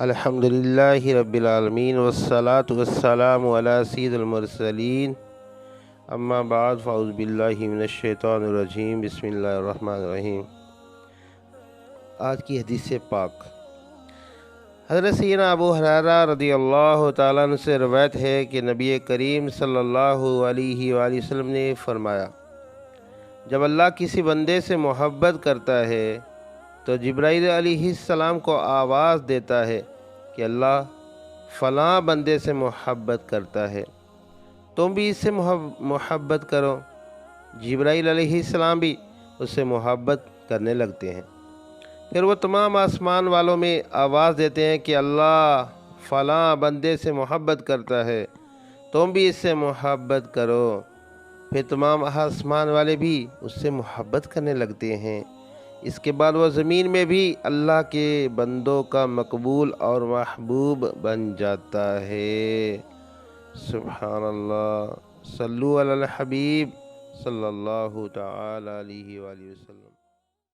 الحمدللہ رب العالمین والصلاة والسلام علی سید المرسلین اما بعد فاعوذ باللہ من الشیطان الرجیم بسم اللہ الرحمن الرحیم۔ آج کی حدیث پاک حضرت سیدنا ابو ہریرہ رضی اللہ تعالیٰ عنہ سے روایت ہے کہ نبی کریم صلی اللہ علیہ وآلہ وسلم نے فرمایا، جب اللہ کسی بندے سے محبت کرتا ہے تو جبرائیل علیہ السلام کو آواز دیتا ہے کہ اللہ فلاں بندے سے محبت کرتا ہے، تم بھی اس سے محبت کرو۔ جبرائیل علیہ السلام بھی اس سے محبت کرنے لگتے ہیں۔ پھر وہ تمام آسمان والوں میں آواز دیتے ہیں کہ اللہ فلاں بندے سے محبت کرتا ہے، تم بھی اس سے محبت کرو۔ پھر تمام آسمان والے بھی اس سے محبت کرنے لگتے ہیں۔ اس کے بعد وہ زمین میں بھی اللہ کے بندوں کا مقبول اور محبوب بن جاتا ہے۔ سبحان اللہ، صلو علی الحبیب صلی اللہ تعالی علیہ وآلہ وسلم۔